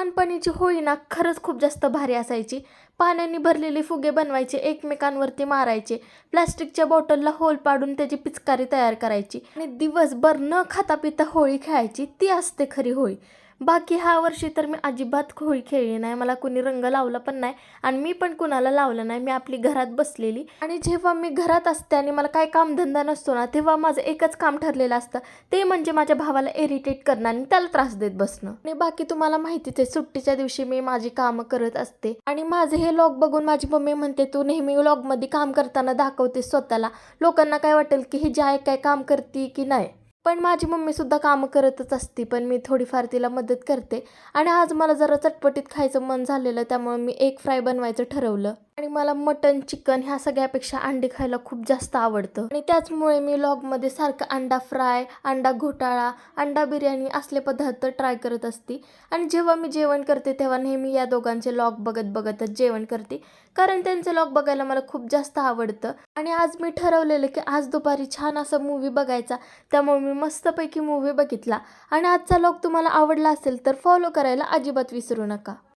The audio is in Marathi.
लहानपणीची होळी ना खरंच खूप जास्त भारी असायची. पाण्याने भरलेले फुगे बनवायचे, एकमेकांवरती मारायचे, प्लास्टिकच्या बॉटलला होल पाडून त्याची पिचकारी तयार करायची आणि दिवसभर न खाता पिता होळी खेळायची. ती असते खरी होळी. बाकी ह्या वर्षी तर मी अजिबात होळी खेळली नाही. मला कुणी रंग लावला पण नाही आणि मी पण कुणाला लावलं नाही. मी आपली घरात बसलेली आणि जेव्हा मी घरात असते आणि मला काय कामधंदा नसतो ना, तेव्हा माझं एकच काम ठरलेलं असतं, ते म्हणजे माझ्या भावाला इरिटेट करणं आणि त्याला त्रास देत बसणं. आणि बाकी तुम्हाला माहितीच आहे, सुट्टीच्या दिवशी मी माझी कामं करत असते आणि माझे हे व्लॉग बघून माझी मम्मी म्हणते, तू नेहमी व्लॉगमध्ये काम करताना दाखवते स्वतःला, लोकांना काय वाटेल की ही जाय काय काम करते की नाही. पण माझी मम्मी सुद्धा कामं करतच असते, पण मी थोडीफार तिला मदत करते. आणि आज मला जरा चटपटीत खायचं मन झालेलं, त्यामुळे मी एग फ्राय बनवायचं ठरवलं. आणि मला मटन, चिकन ह्या सगळ्यापेक्षा अंडी खायला खूप जास्त आवडतं आणि त्याचमुळे मी व्लॉगमध्ये सारखं अंडा फ्राय, अंडा घोटाळा, अंडा बिर्याणी असले पदार्थ ट्राय करत असते. आणि जेव्हा मी जेवण करते तेव्हा नेहमी या दोघांचे व्लॉग बघत बघतच जेवण करते, कारण त्यांचे व्लॉग बघायला मला खूप जास्त आवडतं. आणि आज मी ठरवलेलं की आज दुपारी छान असा मूवी बघायचा, त्यामुळे मी मस्तपैकी मूवी बघितला. आणि आजचा व्लॉग तुम्हाला आवडला असेल तर फॉलो करायला अजिबात विसरू नका.